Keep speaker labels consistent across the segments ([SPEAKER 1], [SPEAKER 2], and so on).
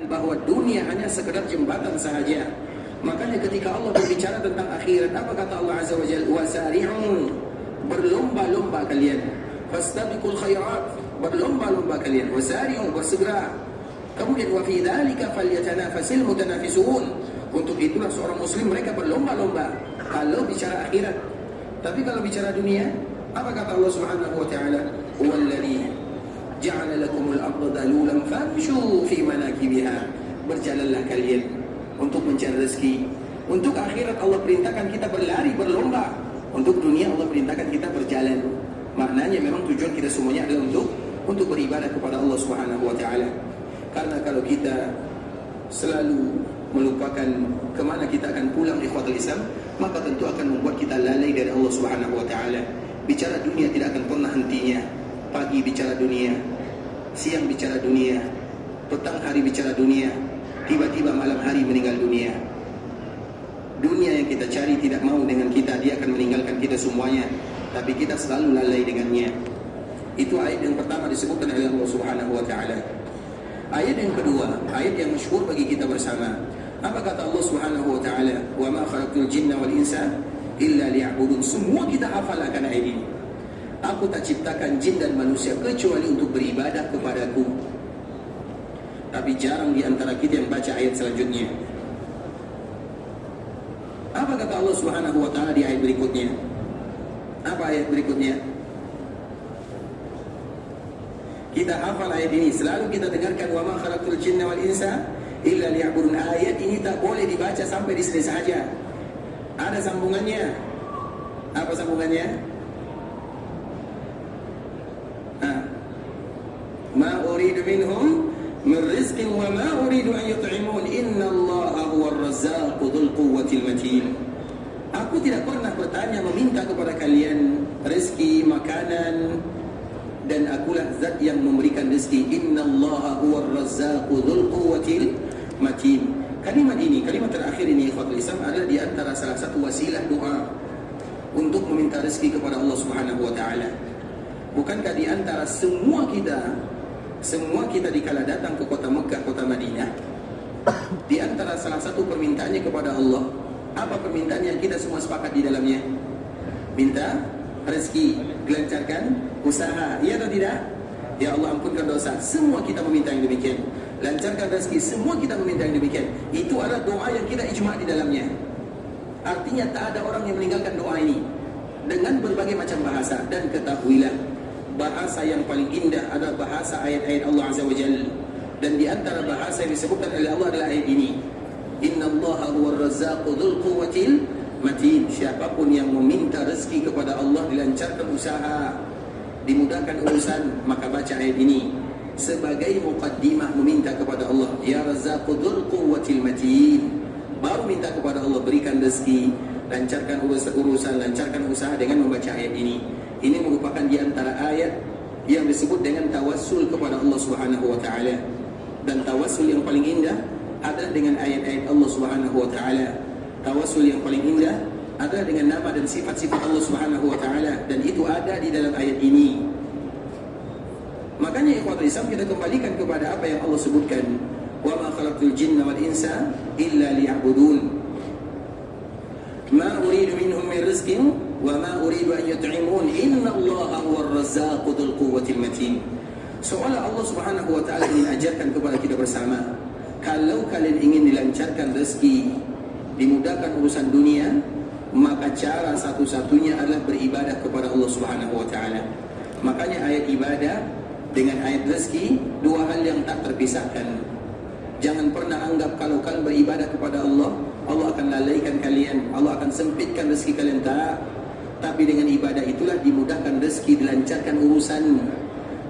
[SPEAKER 1] bahwa dunia hanya sekedar jembatan sahaja. Makanya ketika Allah berbicara tentang akhirat, apa kata Allah Azza wa Jalla? Wasari'u, berlomba-lomba kalian. Fastabiqul khairat, berlomba-lomba kalian. Wasari'u, bersegera. Kemudian wa fi dzalika falyatanafasil mutanafisun. Untuk itulah seorang muslim mereka berlomba-lomba kalau bicara akhirat. Tapi kalau bicara dunia, apa kata Allah Subhanahu wa taala? Wallazi ja'ala lakumul arda dalulan famshu fi manakibiha. Berjalanlah kalian untuk mencari rezeki. Untuk akhirat Allah perintahkan kita berlari, berlomba. Untuk dunia Allah perintahkan kita berjalan. Maknanya memang tujuan kita semuanya adalah untuk beribadah kepada Allah Subhanahu wa taala. Karena kalau kita selalu melupakan kemana kita akan pulang ikhwatul Islam, maka tentu akan membuat kita lalai dari Allah Subhanahu wa taala. Bicara dunia tidak akan pernah hentinya. Pagi bicara dunia, siang bicara dunia, petang hari bicara dunia, tiba-tiba malam hari meninggal dunia. Dunia yang kita cari tidak mau dengan kita, dia akan meninggalkan kita semuanya. Tapi kita selalu lalai dengannya. Itu ayat yang pertama disebutkan oleh Allah Subhanahu wa taala. Ayat yang kedua, ayat yang masyhur bagi kita bersama. Apa kata Allah Subhanahu wa taala? Wa ma khalaqtul jinna wal insa illa liya'budun. Semua kita hafal akan ayat ini. Aku tak ciptakan jin dan manusia kecuali untuk beribadah kepadaku. Tapi jarang di antara kita yang baca ayat selanjutnya. Apa kata Allah Subhanahu wa taala di ayat berikutnya? Apa ayat berikutnya? Kita hafal ayat ini, selalu kita dengarkan wa ma khalaqtul jinna wal insa illa liya'budun. Ayat ini tak boleh dibaca sampai di sini saja. Ada sambungannya. Apa sambungannya? Ma uridu minhum min rizqin wa ma uridu an yut'imun innallaha huwar razzaqu dzul quwwatil matin. Aku tidak pernah bertanya meminta kepada kalian rezeki, makanan, dan akulah zat yang memberikan rezeki. Innallaha huwar razzaqu dzul quwwatil matin. Kalimat ini, kalimat terakhir ini ikhwatul Islam adalah di antara salah satu wasilah doa untuk meminta rezeki kepada Allah Subhanahu wa taala. Bukankah di antara semua kita dikala datang ke kota Mekah, kota Madinah, di antara salah satu permintaannya kepada Allah, apa permintaan yang kita semua sepakat di dalamnya? Minta rezeki, gelancarkan usaha, iya atau tidak? Ya Allah ampunkan dosa. Semua kita meminta yang demikian. Lancarkan rezeki, semua kita meminta yang demikian. Itu adalah doa yang kita ijma' di dalamnya. Artinya tak ada orang yang meninggalkan doa ini dengan berbagai macam bahasa. Dan ketahuilah, bahasa yang paling indah adalah bahasa ayat-ayat Allah Azza wa Jalla. Dan di antara bahasa yang disebutkan oleh Allah adalah ayat ini. Innallaha huwar razzaqu dzul quwwatil matin. Siapapun yang meminta rezeki kepada Allah, dilancarkan usaha, dimudahkan urusan, maka baca ayat ini sebagai muqaddimah meminta kepada Allah. Ya razzaqu dzul quwwatil matin. Baru minta kepada Allah berikan rezeki, lancarkan urusan, lancarkan usaha dengan membaca ayat ini. Ini merupakan di antara ayat yang disebut dengan tawassul kepada Allah Subhanahu wa taala. Dan tawassul yang paling indah adalah dengan ayat-ayat Allah Subhanahu wa taala. Tawassul yang paling indah adalah dengan nama dan sifat-sifat Allah Subhanahu wa taala, dan itu ada di dalam ayat ini. Makanya ikhwatul Islam, kita kembalikan kepada apa yang Allah sebutkan. Wa ma khalaqtul jinna wal insa illa liya'budun. Ma uridu minhum min rizqin wa ma uridu an yut'imun innallaha huwar razzaqu dzul quwwatil matin. Seolah Allah Subhanahu wa taala ingin ajarkan kepada kita bersama, kalau kalian ingin dilancarkan rezeki, dimudahkan urusan dunia, maka cara satu-satunya adalah beribadah kepada Allah Subhanahu wa taala. Makanya ayat ibadah dengan ayat rezeki dua hal yang tak terpisahkan. Jangan pernah anggap kalau kalian beribadah kepada Allah, Allah akan lalaikan kalian, Allah akan sempitkan rezeki kalian. Tak. Tapi dengan ibadah itulah dimudahkan rezeki, dilancarkan urusan.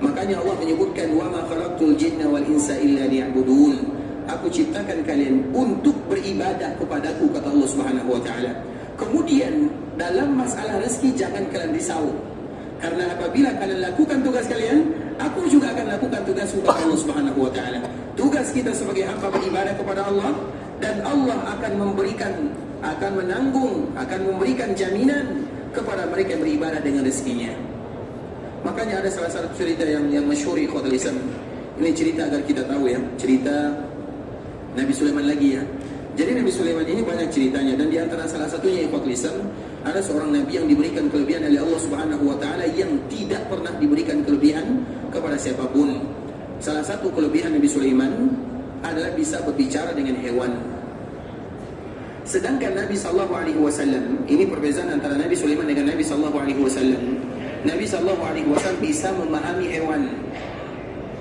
[SPEAKER 1] Makanya Allah menyebutkan wa ma khalaqtul jinna wal insa illa liya'budun. Aku ciptakan kalian untuk beribadah kepadaku, kata Allah Subhanahu wa taala. Kemudian dalam masalah rezeki jangan kalian risau. Karena apabila kalian lakukan tugas kalian, aku juga akan lakukan tugas kepada Allah Subhanahu wa taala. Tugas kita sebagai hamba beribadah kepada Allah, dan Allah akan memberikan, akan menanggung, akan memberikan jaminan kepada mereka yang beribadah dengan rezekinya. Makanya ada salah satu cerita yang masyhur ikhwatul Islam. Ini cerita agar kita tahu ya, cerita Nabi Sulaiman lagi ya. Jadi Nabi Sulaiman ini banyak ceritanya, dan di antara salah satunya ikhwatul Islam, ada seorang nabi yang diberikan kelebihan oleh Allah Subhanahu wa taala yang tidak pernah diberikan kelebihan kepada siapapun. Salah satu kelebihan Nabi Sulaiman adalah bisa berbicara dengan hewan. Sedangkan Nabi sallallahu alaihi wasallam, ini perbezaan antara Nabi Sulaiman dengan Nabi sallallahu alaihi wasallam. Nabi sallallahu alaihi wasallam bisa memahami hewan.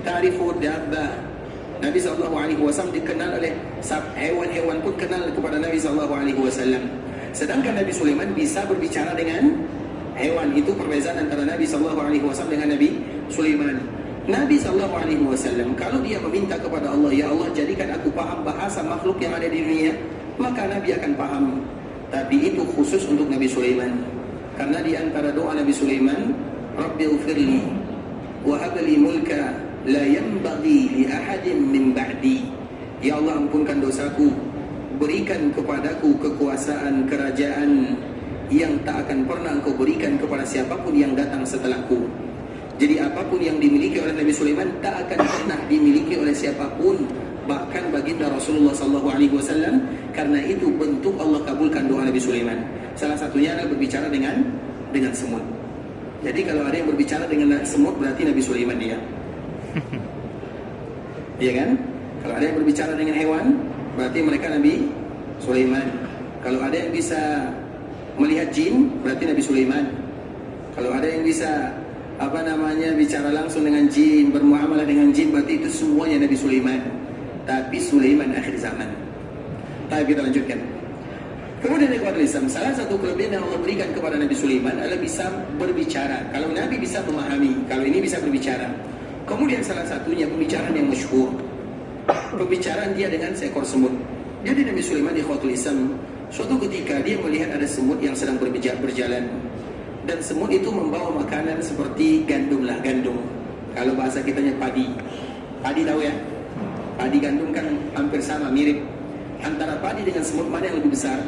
[SPEAKER 1] Ta'rifu dabba. Nabi SAW dikenal oleh hewan-hewan pun kenal kepada Nabi SAW. Sedangkan Nabi Sulaiman bisa berbicara dengan hewan. Itu perbezaan antara Nabi SAW dengan Nabi Sulaiman. Nabi SAW kalau dia meminta kepada Allah, ya Allah jadikan aku paham bahasa makhluk yang ada di dunia, maka Nabi akan paham. Tapi itu khusus untuk Nabi Sulaiman. Karena di antara doa Nabi Sulaiman, Rabbighfirli wa habli mulka la yanbaghi li ahadin min ba'di. Ya Allah, ampunkan dosaku, berikan kepadaku kekuasaan kerajaan yang tak akan pernah Engkau berikan kepada siapapun yang datang setelahku. Jadi apapun yang dimiliki oleh Nabi Sulaiman tak akan pernah dimiliki oleh siapapun, bahkan baginda Rasulullah SAW. Karena itu bentuk Allah kabulkan doa Nabi Sulaiman. Salah satunya adalah berbicara dengan semut. Jadi kalau ada yang berbicara dengan semut, berarti Nabi Sulaiman dia. Iya kan? Kalau ada yang berbicara dengan hewan, berarti mereka Nabi Sulaiman. Kalau ada yang bisa melihat jin, berarti Nabi Sulaiman. Kalau ada yang bisa bicara langsung dengan jin, bermuamalah dengan jin, berarti itu semuanya Nabi Sulaiman. Tapi Sulaiman akhir zaman. Tapi kita lanjutkan. Kemudian ikhwatul Islam, salah satu kelebihan yang Allah berikan kepada Nabi Sulaiman adalah bisa berbicara. Kalau Nabi bisa memahami, kalau ini bisa berbicara. Kemudian salah satunya pembicaraan yang masyhur, pembicaraan dia dengan seekor semut. Jadi Nabi Sulaiman ikhwatul Islam, suatu ketika dia melihat ada semut yang sedang berjalan, dan semut itu membawa makanan seperti gandum. Kalau bahasa kitanya padi tahu ya, padi gandum kan hampir sama, mirip. Antara padi dengan semut mana yang lebih besar?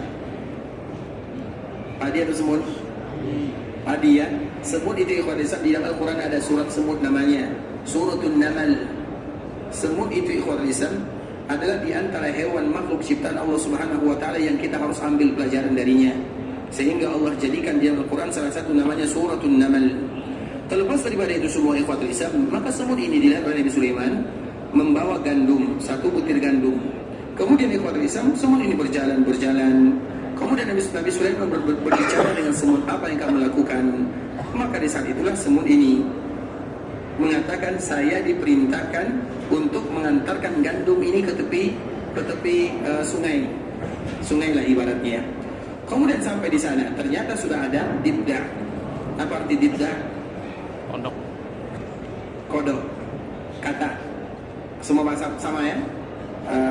[SPEAKER 1] Padi atau semut? Padi ya. Semut itu ikhwatul Islam, di dalam Al-Quran ada surat semut namanya Suratul Namal. Semut itu ikhwatul Islam adalah di antara hewan makhluk ciptaan Allah Subhanahu wa taala yang kita harus ambil pelajaran darinya. Sehingga Allah jadikan di Al-Quran salah satu namanya Suratul Namal. Terlepas daripada itu semua ikhwatul Islam, maka semut ini dilihat oleh Nabi Sulaiman membawa gandum, satu butir gandum. Kemudian ikhwatul Islam, semut ini berjalan. Kemudian Nabi Sulaiman berbicara dengan semut, apa yang kamu lakukan? Maka di saat itulah semut ini mengatakan, saya diperintahkan untuk mengantarkan gandum ini ke tepi sungai lah ibaratnya. Kemudian sampai di sana ternyata sudah ada dibda. Apa arti dibda? Kodok, kata. Semua bahasa sama ya.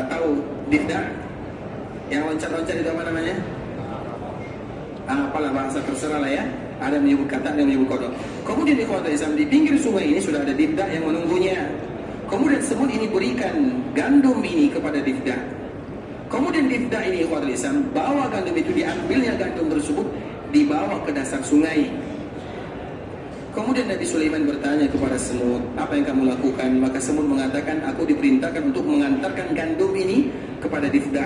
[SPEAKER 1] Tahu dibda? Yang loncat-loncat itu apa namanya? Apalah bahasa terserah lah ya. Ada yang menyebut kata, ada yang menyebut kodok. Kemudian di kota Islam, di pinggir sungai ini sudah ada dibda yang menunggunya. Kemudian semut ini berikan gandum ini kepada dibda. Kemudian dibda ini ikhwatul Islam bawa gandum itu, diambilnya gandum tersebut dibawa ke dasar sungai. Kemudian Nabi Sulaiman bertanya kepada semut, apa yang kamu lakukan? Maka semut mengatakan, aku diperintahkan untuk mengantarkan gandum ini kepada dibda.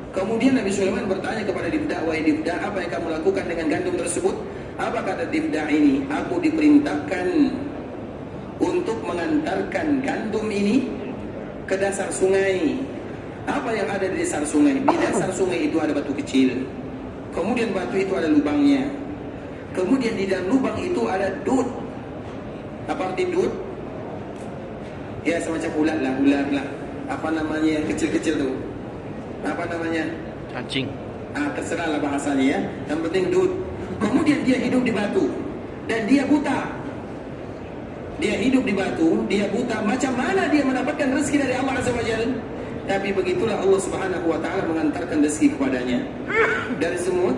[SPEAKER 1] Kemudian Nabi Sulaiman bertanya kepada dibda, wahai dibda, apa yang kamu lakukan dengan gandum tersebut? Apa kata dibda ini? Aku diperintahkan untuk mengantarkan gandum ini ke dasar sungai. Apa yang ada di dasar sungai? Di dasar sungai itu ada batu kecil. Kemudian batu itu ada lubangnya. Kemudian di dalam lubang itu ada dut. Apa arti dut? Ya semacam ular lah. Apa namanya yang kecil-kecil tuh? Apa namanya?
[SPEAKER 2] Cacing.
[SPEAKER 1] Terserahlah bahasanya ya. Yang penting dut. Kemudian dia hidup di batu dan dia buta. Dia hidup di batu, dia buta. Macam mana dia mendapatkan rezeki dari Allah Azza wa Jalla? Tapi begitulah Allah Subhanahu wa taala mengantarkan rezeki kepadanya. Dari semut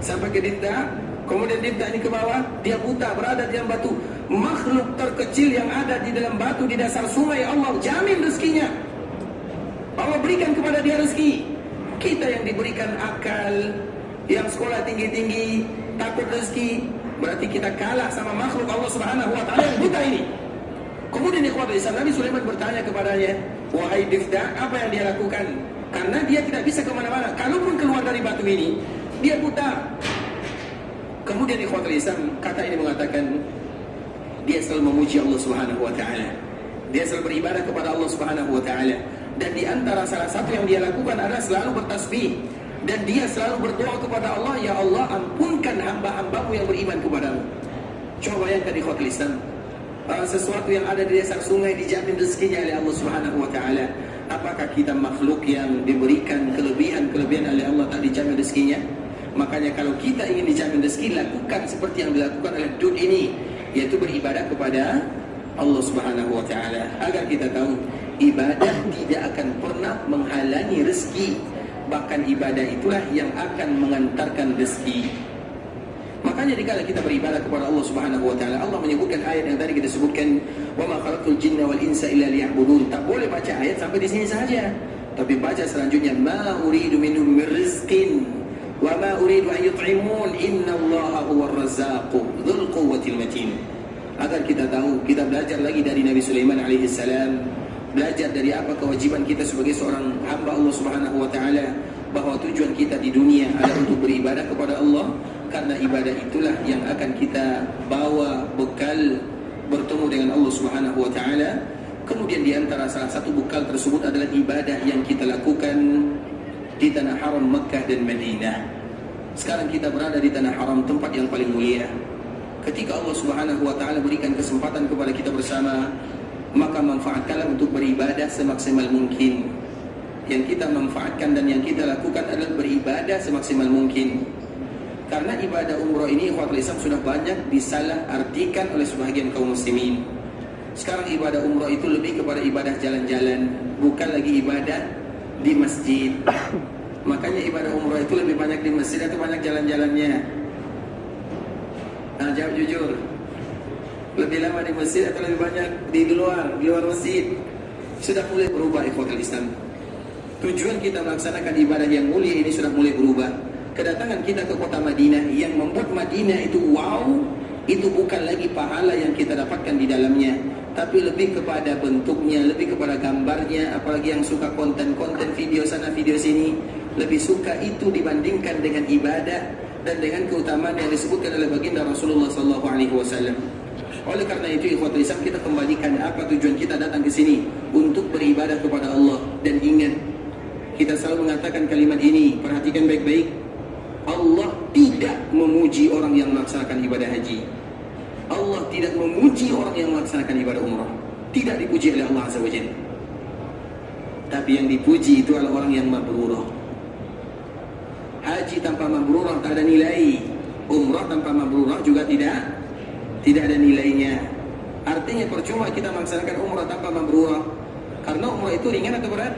[SPEAKER 1] sampai ke dibda, kemudian dibda ini ke bawah, dia buta, berada di dalam batu. Makhluk terkecil yang ada di dalam batu di dasar sungai, Allah jamin rezekinya. Allah berikan kepada dia rezeki. Kita yang diberikan akal, yang sekolah tinggi-tinggi, takut rezeki, berarti kita kalah sama makhluk Allah Subhanahu wa taala yang buta ini. Kemudian ikhwatul Islam, Nabi Sulaiman bertanya kepadanya, Wahai Difda, apa yang dia lakukan? Karena dia tidak bisa kemana-mana. Kalaupun keluar dari batu ini, dia buta. Kemudian ikhwatul Islam, kata ini mengatakan dia selalu memuji Allah Subhanahu wa taala. Dia selalu beribadah kepada Allah Subhanahu wa taala. Dan di antara salah satu yang dia lakukan adalah selalu bertasbih. Dan dia selalu berdoa kepada Allah, ya Allah, ampunkan hamba-hambamu yang beriman kepadamu. Coba bayangkan ikhwatul Islam, sesuatu yang ada di dasar sungai dijamin rezekinya oleh Allah Subhanahu wa taala. Apakah kita makhluk yang diberikan kelebihan oleh Allah tak dijamin rezekinya? Makanya kalau kita ingin dijamin rezeki, lakukan seperti yang dilakukan oleh Dud ini, yaitu beribadah kepada Allah Subhanahu wa taala. Agar kita tahu, ibadah tidak akan pernah menghalangi rezeki. Bahkan ibadah itulah yang akan mengantarkan rezeki. Makanya dikala kita beribadah kepada Allah Subhanahu wa taala, Allah menyebutkan ayat yang tadi kita sebutkan, "Wa ma khalaqtul jinna wal insa illa liya'budun." Tak boleh baca ayat sampai di sini saja. Tapi baca selanjutnya, "Ma uridu minhum min rizqin wa ma uridu an yut'imun innallaha huwar razzaqu dzul quwwatil matin." Agar kita tahu, kita belajar lagi dari Nabi Sulaiman alaihi salam, belajar dari apa kewajiban kita sebagai seorang hamba Allah Subhanahu wa taala, bahwa tujuan kita di dunia adalah untuk beribadah kepada Allah. Karena ibadah itulah yang akan kita bawa bekal bertemu dengan Allah Subhanahu wa taala. Kemudian di antara salah satu bekal tersebut adalah ibadah yang kita lakukan di tanah haram Makkah dan Madinah. Sekarang kita berada di tanah haram, tempat yang paling mulia. Ketika Allah Subhanahu wa taala berikan kesempatan kepada kita bersama, maka manfaatkanlah untuk beribadah semaksimal mungkin. Yang kita manfaatkan dan yang kita lakukan adalah beribadah semaksimal mungkin. Karena ibadah umrah ini, ikhwatul Islam, sudah banyak disalah artikan oleh sebahagian kaum muslimin. Sekarang ibadah umrah itu lebih kepada ibadah jalan-jalan, bukan lagi ibadah di masjid. Makanya ibadah umrah itu lebih banyak di masjid atau banyak jalan-jalannya? Nah, jawab jujur. Lebih lama di masjid atau lebih banyak di luar masjid? Sudah mulai berubah ikhwatul Islam. Tujuan kita melaksanakan ibadah yang mulia ini sudah mulai berubah. Kedatangan kita ke kota Madinah yang membuat Madinah itu wow, itu bukan lagi pahala yang kita dapatkan di dalamnya, tapi lebih kepada bentuknya, lebih kepada gambarnya. Apalagi yang suka konten-konten video sana video sini, lebih suka itu dibandingkan dengan ibadah dan dengan keutamaan yang disebutkan oleh baginda Rasulullah SAW. Oleh karena itu ikhwatul Islam, kita kembalikan apa tujuan kita datang ke sini, untuk beribadah kepada Allah. Dan ingat, kita selalu mengatakan kalimat ini, perhatikan baik-baik. Allah tidak memuji orang yang melaksanakan ibadah haji. Allah tidak memuji orang yang melaksanakan ibadah umrah. Tidak dipuji oleh Allah Azza wa Jalla. Tapi yang dipuji itu adalah orang yang mabrurah. Haji tanpa mabrurah tak ada nilai. Umrah tanpa mabrurah juga tidak ada nilainya. Artinya percuma kita melaksanakan umrah tanpa mabrurah. Karena umrah itu ringan atau berat?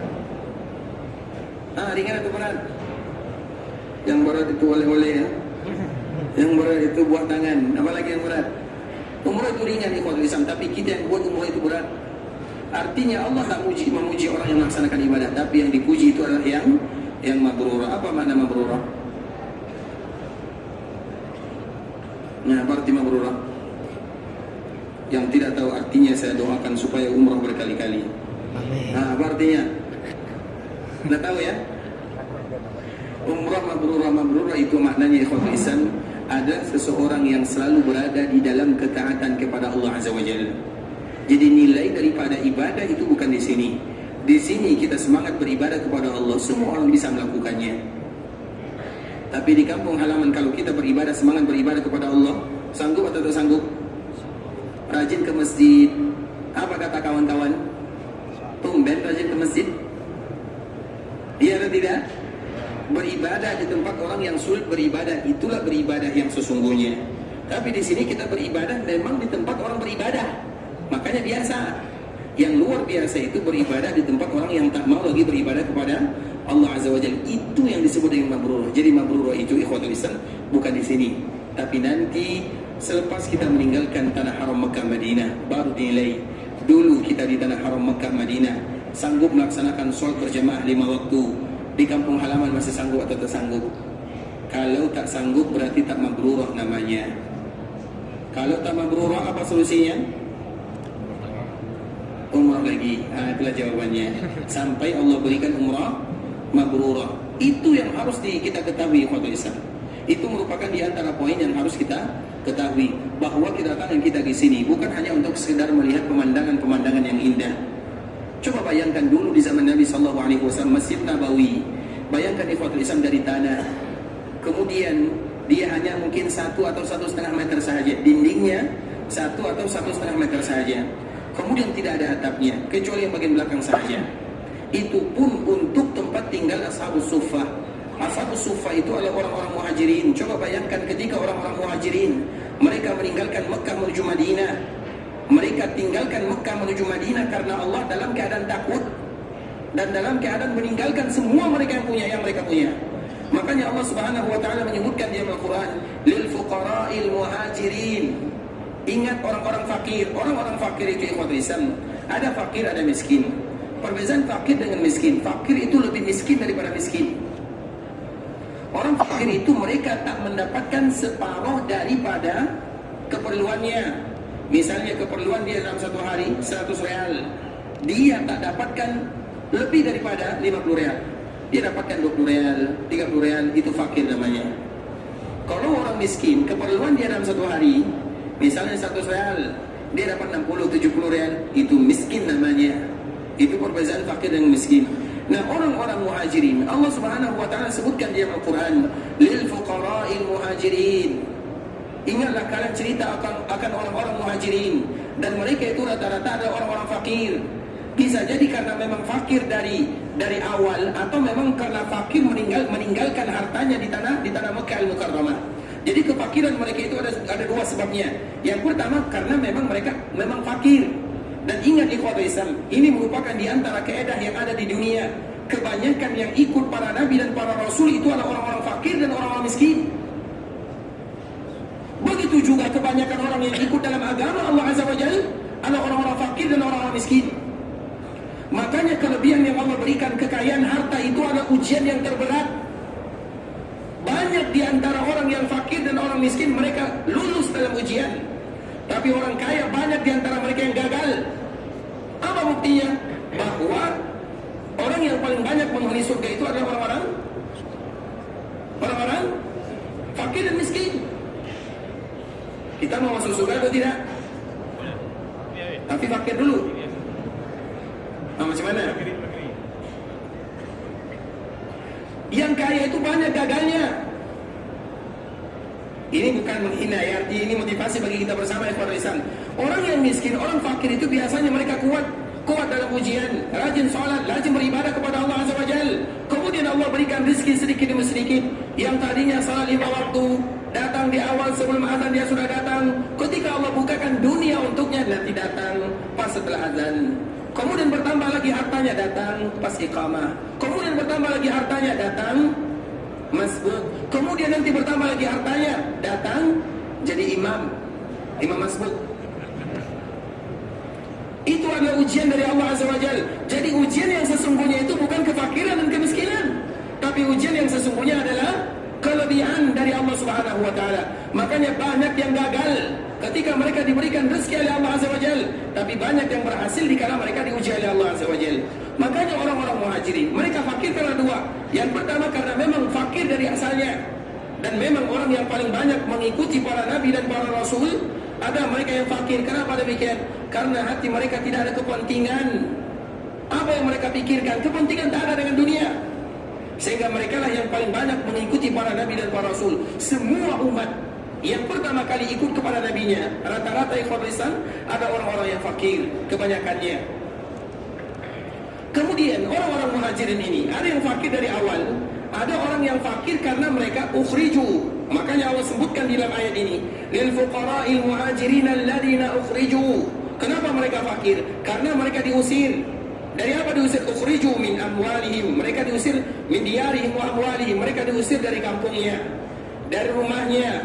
[SPEAKER 1] Ringan atau berat? Yang berat itu oleh-oleh ya. Yang berat itu buah tangan. Apalagi yang berat? Umrah itu ringan ikhwatul Islam, tapi kita yang buat umrah itu berat. Artinya Allah tak memuji orang yang melaksanakan ibadah, tapi yang dipuji itu adalah yang mabrurah. Apa makna mabrurah? Nah, apa arti mabrurah? Yang tidak tahu artinya saya doakan supaya umrah berkali-kali. Nah, apa artinya? Tidak tahu ya? Umrah mabrurah itu maknanya ikhwatul Islam, ada seseorang yang selalu berada di dalam ketaatan kepada Allah Azza wa Jalla. Jadi nilai daripada ibadah itu bukan di sini. Di sini kita semangat beribadah kepada Allah, semua orang bisa melakukannya. Tapi di kampung halaman kalau kita beribadah, semangat beribadah kepada Allah, sanggup atau tak sanggup? Rajin ke masjid. Apa kata kawan-kawan? Tumben rajin ke masjid? Iya atau tidak? Beribadah di tempat orang yang sulit beribadah, itulah beribadah yang sesungguhnya. Tapi di sini kita beribadah memang di tempat orang beribadah. Makanya biasa. Yang luar biasa itu beribadah di tempat orang yang tak mau lagi beribadah kepada Allah Azza wa Jalla. Itu yang disebut dengan mabrurah. Jadi mabrurah itu ikhwatul Islam bukan di sini, tapi nanti selepas kita meninggalkan tanah haram Makkah Madinah baru dinilai. Dulu kita di tanah haram Makkah Madinah sanggup melaksanakan sholat berjamaah 5 waktu. Di kampung halaman masih sanggup atau tak sanggup? Kalau tak sanggup berarti tak mabrurah namanya. Kalau tak mabrurah, apa solusinya? Umrah lagi. Itulah jawabannya. Sampai Allah berikan umrah mabrurah. Itu yang harus kita ketahui, ikhwatul Islam. Itu merupakan di antara poin yang harus kita ketahui, bahwa kedatangan kita di sini bukan hanya untuk sekedar melihat pemandangan-pemandangan yang indah. Coba bayangkan dulu di zaman Nabi SAW, Masjid Nabawi. Bayangkan ikhwatul Islam dari tanah. Kemudian dia hanya mungkin 1 atau 1,5 meter saja, dindingnya 1 atau 1,5 meter saja. Kemudian tidak ada atapnya, kecuali yang bagian belakang saja. Itu pun untuk tempat tinggal Ashabus Suffah. Ashabus Suffah itu adalah orang-orang muhajirin. Coba bayangkan ketika orang-orang muhajirin, mereka meninggalkan Mekah menuju Madinah. Mereka tinggalkan Mekah menuju Madinah karena Allah dalam keadaan takut dan dalam keadaan meninggalkan semua mereka yang mereka punya. Makanya Allah Subhanahu wa taala menyebutkan di Al-Qur'an, lil fuqara'il muhajirin. Ingat orang-orang fakir. Orang-orang fakir itu ikhwatul Islam, ada fakir, ada miskin. Perbedaan fakir dengan miskin, fakir itu lebih miskin daripada miskin. Orang fakir itu mereka tak mendapatkan separuh daripada keperluannya. Misalnya keperluan dia dalam satu hari 100 real, dia tak dapatkan lebih daripada 50 real. Dia dapatkan 20 real, 30 real, itu fakir namanya. Kalau orang miskin, keperluan dia dalam satu hari, misalnya 100 real, dia dapat 60-70 real, itu miskin namanya. Itu perbedaan fakir dan miskin. Nah, orang-orang muhajirin, Allah Subhanahu wa taala sebutkan di Al-Qur'an, lil fuqara'il muhajirin. Ingatlah kalian cerita akan orang-orang muhajirin, dan mereka itu rata-rata ada orang-orang fakir. Bisa jadi karena memang fakir dari awal, atau memang karena fakir meninggalkan hartanya di tanah Mekah Al-Mukarramah. Jadi kefakiran mereka itu ada dua sebabnya. Yang pertama karena memang mereka memang fakir. Dan ingat ikhwatul Islam, ini merupakan di antara keedah yang ada di dunia. Kebanyakan yang ikut para nabi dan para rasul itu adalah orang-orang fakir dan orang-orang miskin. Begitu juga kebanyakan orang yang ikut dalam agama Allah Azza wa Jalla adalah orang-orang fakir dan orang-orang miskin. Makanya kelebihan yang Allah berikan, kekayaan harta itu adalah ujian yang terberat. Banyak di antara orang yang fakir dan orang miskin mereka lulus dalam ujian. Tapi orang kaya banyak di antara mereka yang gagal. Apa buktinya? Bahwa orang yang paling banyak menghuni surga itu adalah orang-orang fakir dan miskin. Kita mau masuk surga atau tidak? Tapi fakir dulu. Nah, macam mana? Yang kaya itu banyak gagalnya. Ini bukan menghina ya, ini motivasi bagi kita bersama ikhwan Islam. Orang yang miskin, orang fakir itu biasanya mereka kuat dalam ujian, rajin sholat, rajin beribadah kepada Allah Azza wa Jalla. Kemudian Allah berikan rezeki sedikit demi sedikit. Yang tadinya salat 5 waktu, datang di awal sebelum azan dia sudah datang. Ketika Allah bukakan dunia untuknya, nanti datang pas setelah azan. Kemudian bertambah lagi hartanya, datang pas iqamah. Kemudian bertambah lagi hartanya, datang masbuk. Kemudian nanti bertambah lagi hartanya, datang jadi imam masbuk. Itu adalah ujian dari Allah Azza wa Jalla. Jadi ujian yang sesungguhnya itu bukan kefakiran dan kemiskinan, tapi ujian yang sesungguhnya adalah kelebihan dari Allah Subhanahu wa taala. Makanya banyak yang gagal ketika mereka diberikan rezeki oleh Allah Azza wa Jalla, tapi banyak yang berhasil dikala mereka diuji oleh Allah Azza wa Jalla. Makanya orang-orang muhajirin, mereka fakir karena dua. Yang pertama karena memang fakir dari asalnya, dan memang orang yang paling banyak mengikuti para nabi dan para rasul. Ada mereka yang fakir. Kenapa demikian? Karena hati mereka tidak ada kepentingan. Apa yang mereka pikirkan? Kepentingan tak ada dengan dunia. Sehingga mereka lah yang paling banyak mengikuti para nabi dan para rasul. Semua umat yang pertama kali ikut kepada nabinya, rata-rata ikhwan Islam ada orang-orang yang fakir kebanyakannya. Kemudian orang-orang muhajirin ini ada yang fakir dari awal, ada orang yang fakir karena mereka ukhriju. Makanya Allah sebutkan di dalam ayat ini, lil fuqara'il muhajirin alladziina ukhriju. Kenapa mereka fakir? Karena mereka diusir. Dari apa diusir? Ukhriju min amwalihim. Mereka diusir min diyarihim wa amwalihim. Mereka diusir dari kampungnya, dari rumahnya.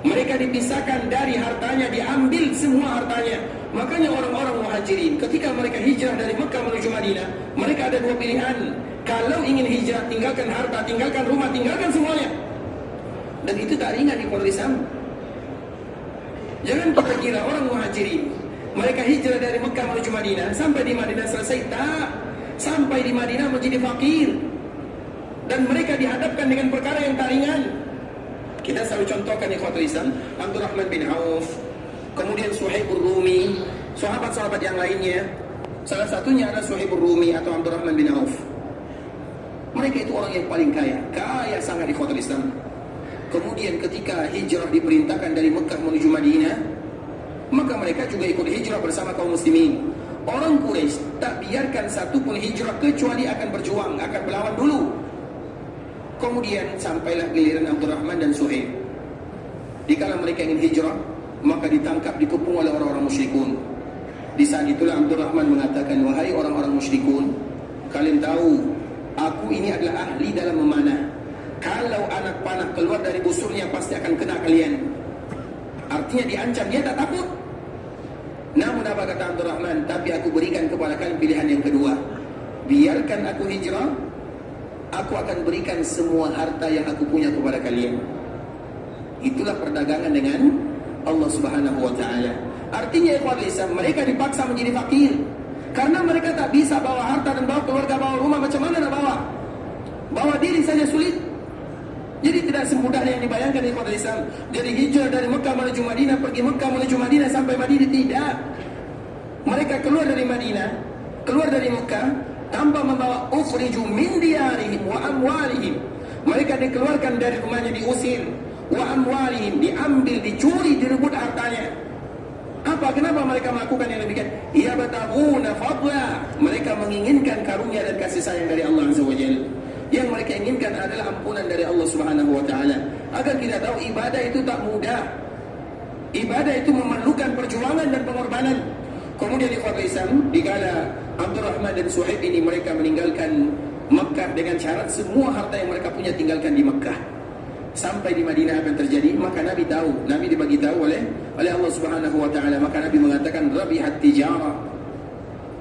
[SPEAKER 1] Mereka dipisahkan dari hartanya, diambil semua hartanya. Makanya orang-orang muhajirin ketika mereka hijrah dari Mekah menuju Madinah, mereka ada dua pilihan. Kalau ingin hijrah, tinggalkan harta, tinggalkan rumah, tinggalkan semuanya. Dan itu tak ringan di Islam. Jangan kita kira orang muhajirin Mereka hijrah dari Mekah menuju Madinah. Sampai di Madinah selesai? Tak. Sampai di Madinah menjadi fakir. Dan mereka dihadapkan dengan perkara yang tak ringan. Kita selalu contohkan ikhwatul Islam, Abdurrahman bin Auf, kemudian Suhaibur Rumi, sahabat-sahabat yang lainnya. Salah satunya adalah Suhaibur Rumi atau Abdurrahman bin Auf. Mereka itu orang yang paling kaya, kaya sangat ikhwatul Islam. Kemudian ketika hijrah diperintahkan dari Mekah menuju Madinah, maka mereka juga ikut hijrah bersama kaum muslimin. Orang Quraisy tak biarkan satu pun hijrah kecuali akan berjuang, akan berlawan dulu. Kemudian sampailah giliran Abdurrahman dan Suhaib. Dikala mereka ingin hijrah, maka ditangkap, dikepung oleh orang-orang musyrikun. Di saat itulah Abdurrahman mengatakan, wahai orang-orang musyrikun, kalian tahu aku ini adalah ahli dalam memanah. Kalau anak panah keluar dari busurnya pasti akan kena kalian. Artinya diancam, dia tak takut. Namun apa kata Abdurrahman? Tapi aku berikan kepada kalian pilihan yang kedua. Biarkan aku hijrah, aku akan berikan semua harta yang aku punya kepada kalian. Itulah perdagangan dengan Allah Subhanahu wa ta'ala. Artinya ikhwatul Islam, mereka dipaksa menjadi fakir karena mereka tak bisa bawa harta dan bawa keluarga, bawa rumah. Macam mana nak bawa? Bawa diri saja sulit. Jadi tidak semudah yang dibayangkan ikhwatul Islam. Jadi hijrah dari Mekah menuju Madinah, pergi Mekah menuju Madinah sampai Madinah, tidak. Mereka keluar dari Madinah, keluar dari Mekah tanpa membawa ukhriju min diyarihim wa amwalihim. Mereka dikeluarkan dari rumahnya, diusir. Wa amwalihim, diambil, dicuri, direbut hartanya. Apa? Kenapa mereka melakukan yang demikian? Yabtaghuna fadla. Mereka menginginkan karunia dan kasih sayang dari Allah Azza wa Jalla. Yang mereka inginkan adalah ampunan dari Allah Subhanahu wa ta'ala. Agar kita tahu ibadah itu tak mudah. Ibadah itu memerlukan perjuangan dan pengorbanan. Kemudian ikhwatul Islam, dikala Abdurrahman dan Suhaib ini mereka meninggalkan Mekah dengan syarat semua harta yang mereka punya tinggalkan di Mekah. Sampai di Madinah apa yang terjadi? Maka Nabi tahu, Nabi dibagi tahu oleh Allah Subhanahu wa ta'ala. Maka Nabi mengatakan, Rabihat tijara,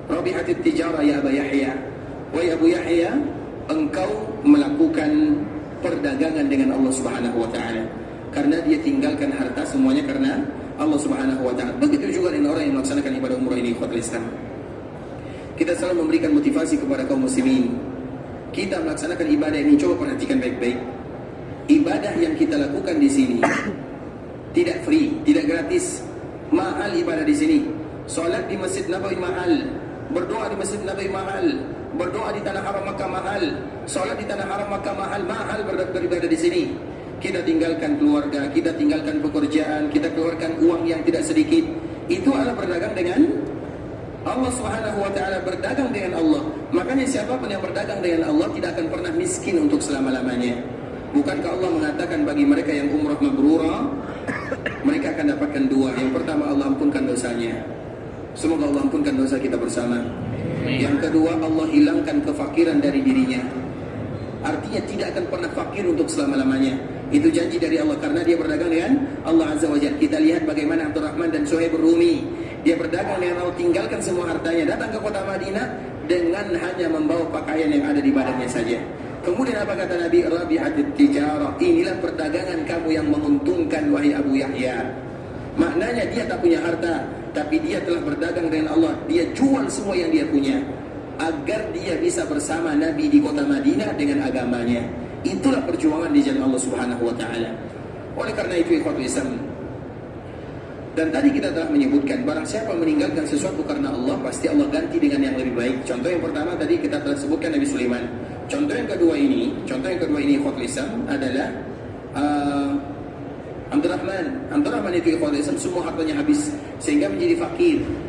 [SPEAKER 1] Rabihat tijara ya Aba Yahya. Wahai Abu Yahya, engkau melakukan perdagangan dengan Allah Subhanahu wa ta'ala. Karena dia tinggalkan harta semuanya karena Allah Subhanahu wa ta'ala. Begitu juga dengan orang yang melaksanakan ibadah umrah ini, ikhwatul Islam. Kita selalu memberikan motivasi kepada kaum muslimin. Kita melaksanakan ibadah ini, coba perhatikan baik-baik. Ibadah yang kita lakukan di sini tidak free, tidak gratis. Mahal ibadah di sini. Solat di Masjid Nabawi mahal, berdoa di Masjid Nabawi mahal, berdoa di tanah haram Makkah mahal, solat di tanah haram Makkah mahal, beribadah di sini. Kita tinggalkan keluarga, kita tinggalkan pekerjaan, kita keluarkan uang yang tidak sedikit. Itu adalah berdagang dengan Allah Subhanahu wa ta'ala, berdagang dengan Allah. Makanya siapapun yang berdagang dengan Allah tidak akan pernah miskin untuk selama-lamanya. Bukankah Allah mengatakan bagi mereka yang umrah mabrurah, mereka akan dapatkan dua. Yang pertama, Allah ampunkan dosanya. Semoga Allah ampunkan dosa kita bersama. Yang kedua, Allah hilangkan kefakiran dari dirinya. Artinya tidak akan pernah fakir untuk selama-lamanya. Itu janji dari Allah karena dia berdagang dengan Allah Azza wa Jalla. Kita lihat bagaimana Abdurrahman dan Suhaib Rumi. Dia berdagang dengan Allah, tinggalkan semua hartanya, datang ke kota Madinah dengan hanya membawa pakaian yang ada di badannya saja. Kemudian apa kata Nabi? Rabihatit tijarah. Inilah perdagangan kamu yang menguntungkan wahai Abu Yahya. Maknanya dia tak punya harta, tapi dia telah berdagang dengan Allah. Dia jual semua yang dia punya agar dia bisa bersama Nabi di kota Madinah dengan agamanya. Itulah perjuangan di jalan Allah Subhanahu wa ta'ala. Oleh karena itu ikhwatul Islam, dan tadi kita telah menyebutkan barang siapa meninggalkan sesuatu karena Allah, pasti Allah ganti dengan yang lebih baik. Contoh yang pertama tadi kita telah sebutkan Nabi Sulaiman. Contoh yang kedua ini ikhwatul Islam adalah Abdurrahman itu ikhwatul Islam, semua hartanya habis sehingga menjadi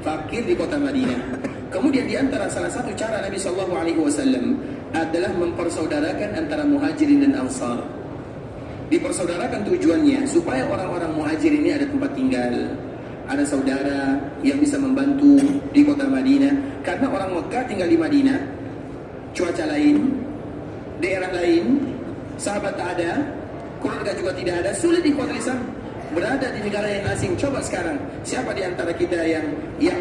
[SPEAKER 1] fakir di kota Madinah. Kemudian di antara salah satu cara Nabi SAW adalah mempersaudarakan antara muhajirin dan ansar. Dipersaudarakan tujuannya supaya orang-orang muhajirin ini ada tempat tinggal, ada saudara yang bisa membantu di kota Madinah. Karena orang Mekah tinggal di Madinah, cuaca lain, daerah lain, sahabat tak ada, keluarga juga tidak ada, sulit di kota Islam. Berada di negara yang asing. Coba sekarang, siapa di antara kita yang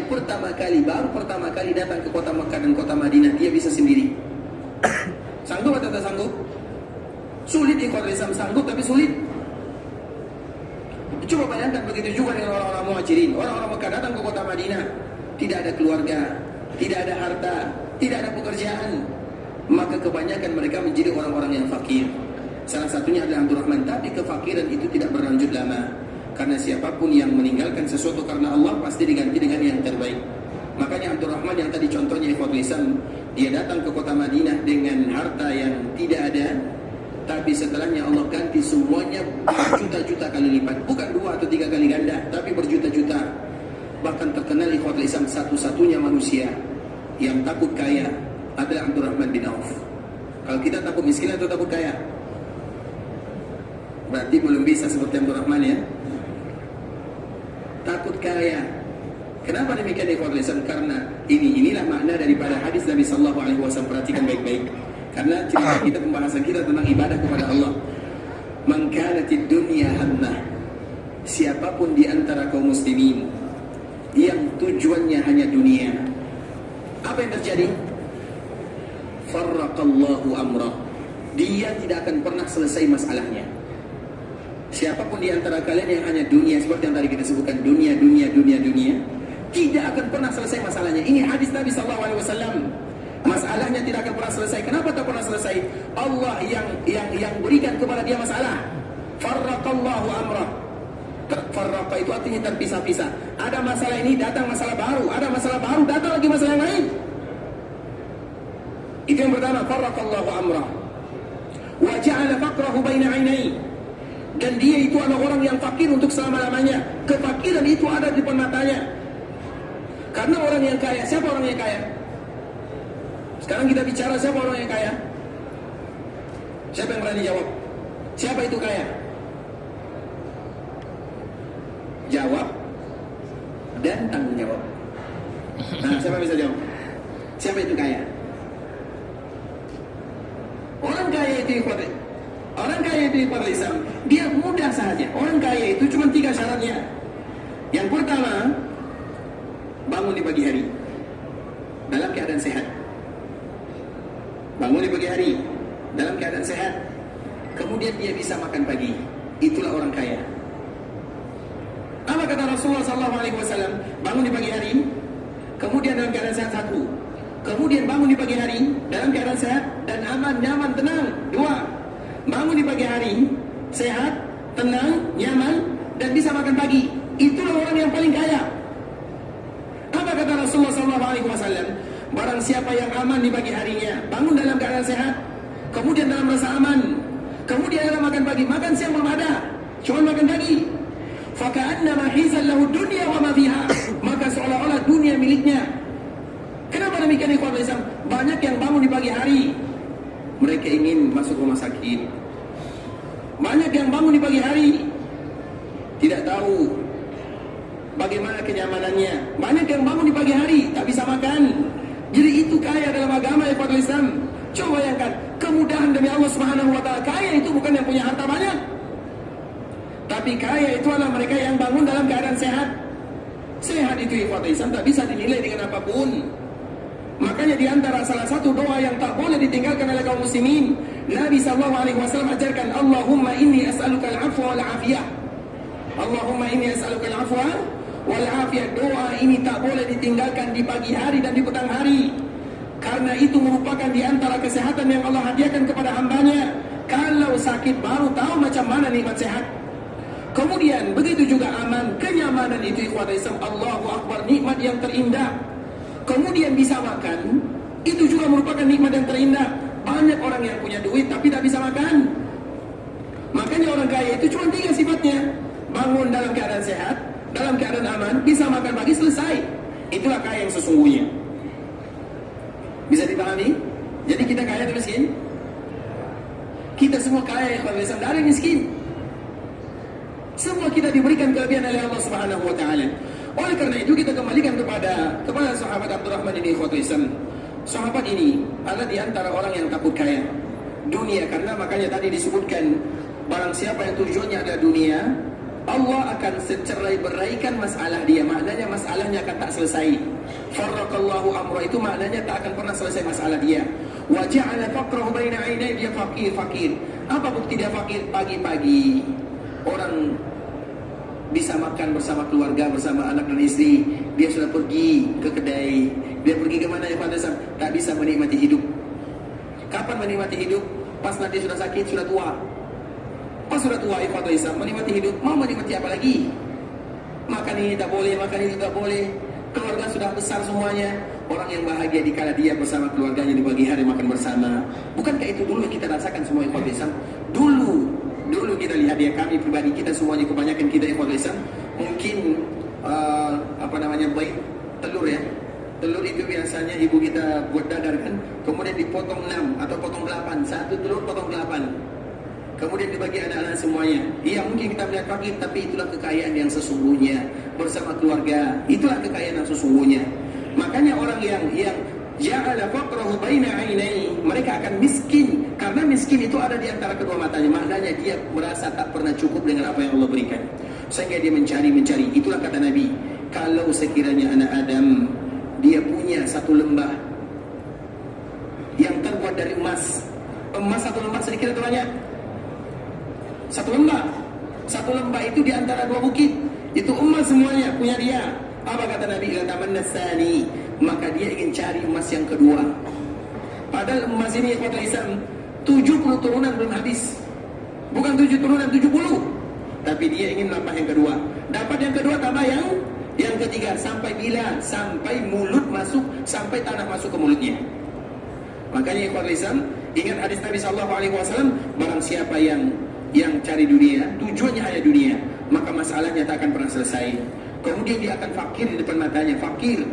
[SPEAKER 1] baru pertama kali datang ke kota Mekah dan kota Madinah, dia bisa sendiri? Sanggup atau tak sanggup? Sulit di kota Islam, sanggup tapi sulit. Coba bayangkan begitu juga dengan orang-orang Muhajirin. Orang-orang Mekah datang ke kota Madinah, tidak ada keluarga, tidak ada harta, tidak ada pekerjaan, maka kebanyakan mereka menjadi orang-orang yang fakir. Salah satunya adalah Abdurrahman. Tapi kefakiran itu tidak berlanjut lama, karena siapapun yang meninggalkan sesuatu karena Allah pasti diganti dengan yang terbaik. Makanya Abdurrahman yang tadi contohnya ikhwatul Islam, dia datang ke kota Madinah dengan harta yang tidak ada, tapi setelahnya Allah ganti semuanya berjuta-juta kali lipat. Bukan 2 atau 3 kali ganda, tapi berjuta-juta. Bahkan terkenal ikhwatul Islam, satu-satunya manusia yang takut kaya adalah Abdurrahman bin Auf. Kalau kita takut miskin atau takut kaya? Berarti belum bisa seperti Abdurrahman ya. Takut kaya. Kenapa demikian ikhwatul Islam? Karena inilah makna daripada hadis Nabi sallallahu alaihi wasallam. Perhatikan baik-baik. Karena cerita kita, pembahasan kita tentang ibadah kepada Allah. Man kanatid dunya hammah. Siapapun di antara kaum muslimin yang tujuannya hanya dunia, apa yang terjadi? Farraqallahu amrah. Dia tidak akan pernah selesai masalahnya. Siapapun di antara kalian yang hanya dunia, seperti yang tadi kita sebutkan, dunia, tidak akan pernah selesai masalahnya. Ini hadis Nabi SAW. Masalahnya tidak akan pernah selesai. Kenapa tak pernah selesai? Allah yang berikan kepada dia masalah. Farraqallahu amrah. Farraqa itu artinya terpisah-pisah. Ada masalah ini, datang masalah baru. Ada masalah baru, datang lagi masalah yang lain. Itu yang pertama, farraqallahu amrah. Wa ja'ala faqrahu baina 'ainai. Dan dia itu adalah orang yang fakir untuk selama-lamanya. Kefakiran itu ada di depan matanya. Karena orang yang kaya, siapa orang yang kaya? Sekarang kita bicara siapa orang yang kaya? Siapa yang berani jawab? Siapa itu kaya? Jawab dan tanggung jawab. Nah, siapa bisa jawab? Siapa itu kaya? Orang kaya itu ikhwati. Orang kaya itu ikhwati Islam, dia mudah saja. Orang kaya itu cuma 3 syaratnya. Yang pertama, bangun di pagi hari dalam keadaan sehat. Bangun di pagi hari dalam keadaan sehat. Kemudian dia bisa makan pagi. Itulah orang kaya. Apa kata Rasulullah SAW? Bangun di pagi hari, kemudian dalam keadaan sehat 1. Kemudian bangun di pagi hari dalam keadaan sehat dan aman, nyaman, tenang 2. Bangun di pagi hari sehat, tenang, nyaman, dan bisa makan pagi. Itulah orang yang paling kaya. Apa kata Rasulullah SAW? Barang siapa yang aman di pagi harinya, bangun dalam keadaan sehat, kemudian dalam rasa aman, kemudian dalam makan pagi, makan siang belum ada, cuma makan pagi. Faka'annama hizal lahu dunya wa ma fiha. Maka seolah-olah dunia miliknya. Kenapa demikian ikhwan Islam? Banyak yang bangun di pagi hari, mereka ingin masuk rumah sakit. Banyak yang bangun di pagi hari, tidak tahu bagaimana kenyamanannya. Banyak yang bangun di pagi hari, tak bisa makan. Jadi itu kaya dalam agama ikhwan Islam. Coba bayangkan, kemudahan demi Allah Subhanahu wa taala. Kaya itu bukan yang punya harta banyak. Tapi kaya itu adalah mereka yang bangun dalam keadaan sehat. Sehat itu ikhwan Islam tak bisa dinilai dengan apapun. Makanya di antara salah satu doa yang tak boleh ditinggalkan oleh kaum muslimin, Nabi SAW ajarkan, Allahumma inni as'aluka al-afwa wal-afiyah. Allahumma inni as'aluka al-afwa wal-afiyah. Doa ini tak boleh ditinggalkan di pagi hari dan di petang hari. Karena itu merupakan di antara kesehatan yang Allah hadiahkan kepada hambanya. Kalau sakit baru tahu macam mana nikmat sehat. Kemudian begitu juga aman, kenyamanan itu ikhwan Islam, Allahu Akbar, nikmat yang terindah. Kemudian bisa makan, itu juga merupakan nikmat yang terindah. Banyak orang yang punya duit tapi tak bisa makan. Makanya orang kaya itu cuma 3 sifatnya. Bangun dalam keadaan sehat, dalam keadaan aman, bisa makan pagi, selesai. Itulah kaya yang sesungguhnya. Bisa dipahami? Jadi kita kaya atau miskin? Kita semua kaya ikhwan Islam, tidak ada yang miskin. Semua kita diberikan kelebihan oleh Allah Subhanahu wa taala. Oleh karena itu kita kembalikan kepada sahabat Abdurrahman ini ikhwatul Islam. Sahabat ini adalah di antara orang yang takut kaya dunia, karena makanya tadi disebutkan barang siapa yang tujuannya adalah dunia, Allah akan secerai beraikan masalah dia. Maknanya masalahnya akan tak selesai. Farraqallahu amra itu maknanya tak akan pernah selesai masalah dia. Wa ja'ala faqrahu baina 'ainai, dia fakir. Apa bukti dia fakir? Pagi-pagi orang bisa makan bersama keluarga, bersama anak dan istri, dia sudah pergi ke kedai, dia pergi ke mana ya Pak Desam, tak bisa menikmati hidup. Kapan menikmati hidup? Pas nanti sudah sakit, sudah tua. Pas sudah tua Pak Desam, menikmati hidup, mau menikmati apa lagi? Makan ini tak boleh, makan ini tak boleh. Keluarga sudah besar semuanya. Orang yang bahagia dikala dia bersama keluarganya di pagi hari makan bersama. Bukankah itu dulu kita rasakan semua ikhwan Islam? Dulu kita lihat ya, kami pribadi, kita semuanya, kebanyakan kita ikhwan Islam mungkin baik telur ya. Telur itu biasanya ibu kita buat dadar kan, kemudian dipotong 6 atau potong 8, satu telur potong 8, kemudian dibagi anak-anak semuanya. Iya, mungkin kita melihat fakir, tapi itulah kekayaan yang sesungguhnya. Bersama keluarga, itulah kekayaan yang sesungguhnya. Makanya orang yang ja'ala faqrahu baina 'ainai, mereka akan miskin, karena miskin itu ada di antara kedua matanya. Maknanya dia merasa tak pernah cukup dengan apa yang Allah berikan, sehingga dia mencari. Itulah kata Nabi, kalau sekiranya anak Adam dia punya satu lembah yang terbuat dari emas satu lembah sedikit atau banyak? Satu lembah itu di antara dua bukit, itu emas semuanya punya dia. Apa kata Nabi? La tamanna tsani, maka dia ingin cari emas yang kedua. Padahal emas ini kota Islam 70 turunan belum habis. Bukan 7 turunan, 70. Tapi dia ingin nambah yang kedua. Dapat yang kedua, tambah yang ketiga. Sampai bila? Sampai mulut masuk, sampai tanah masuk ke mulutnya. Makanya kota Islam, ingat hadis Nabi SAW, barang siapa yang cari dunia, tujuannya hanya dunia, maka masalahnya tak akan pernah selesai. Kemudian dia akan fakir di depan matanya, fakir.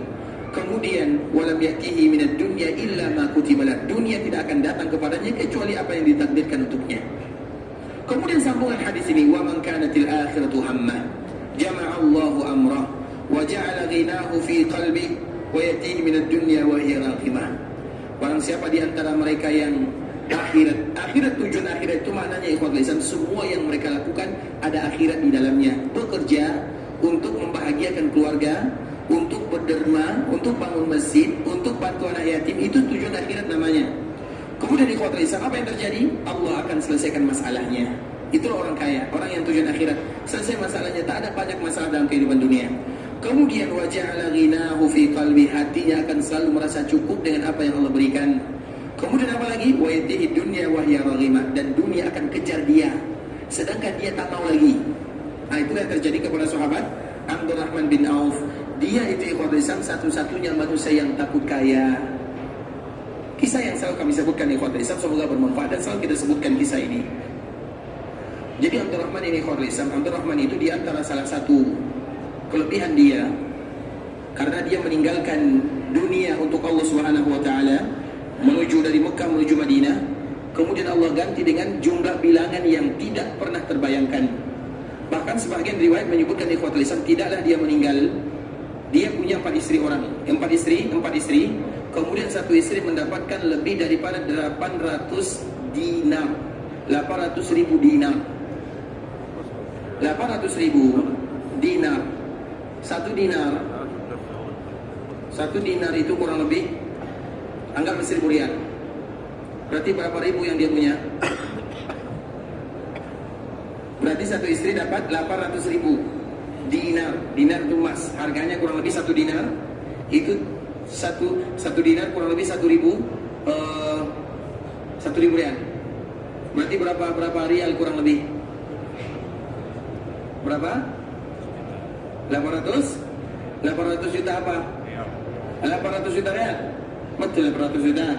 [SPEAKER 1] Kemudian walam yatihi minad dunya illa ma kutiba lahu, dunia tidak akan datang kepadanya kecuali apa yang ditakdirkan untuknya. Kemudian sambungan hadis ini, wa man kanatil akhiratu hamma jama'a Allahu amrah wa ja'ala ghinahu fi qalbi wa yatihi minad dunya wa hiya raqimah. Barang siapa di antara mereka yang akhirat tujuan akhirat itu maknanya ikhwatul Islam, semua yang mereka lakukan ada akhirat di dalamnya. Bekerja untuk membahagiakan keluarga, untuk berderma, untuk bangun masjid, untuk bantu anak yatim, itu tujuan akhirat namanya. Kemudian di ikhwatul Islam, apa yang terjadi? Allah akan selesaikan masalahnya. Itulah orang kaya, orang yang tujuan akhirat. Selesai masalahnya, tak ada banyak masalah dalam kehidupan dunia. Kemudian waja'ala ghinahu fi qalbi, hatinya akan selalu merasa cukup dengan apa yang Allah berikan. Kemudian apa lagi? Wa yatihi dunya wa hiya raghimah, dan dunia akan kejar dia, sedangkan dia tak mau lagi. Nah, itu yang terjadi kepada sahabat Abdurrahman bin Auf. Dia itu ikhwatul Islam satu-satunya manusia yang takut kaya. Kisah yang selalu kami sebutkan ikhwatul Islam, semoga bermanfaat dan selalu kita sebutkan kisah ini. Jadi Abdurrahman ini ikhwatul Islam, Abdurrahman itu di antara salah satu kelebihan dia, karena dia meninggalkan dunia untuk Allah Subhanahu wa taala, menuju dari Mekah menuju Madinah. Kemudian Allah ganti dengan jumlah bilangan yang tidak pernah terbayangkan. Bahkan sebagian riwayat menyebutkan ikhwatul Islam, tidaklah dia meninggal, dia punya 4 istri. Kemudian satu istri mendapatkan lebih daripada 800 dinar, 800.000 dinar. 800.000 dinar. Satu dinar itu kurang lebih, anggap 1.000 riyal. Berarti berapa ribu yang dia punya? Berarti satu istri dapat 800.000 dinar. Dinar itu emas, harganya kurang lebih 1 dinar. Itu satu dinar kurang lebih 1.000 riyal. Berarti berapa riyal kurang lebih? Berapa? 800 juta apa? 800 juta riyal. Betul, 800 juta.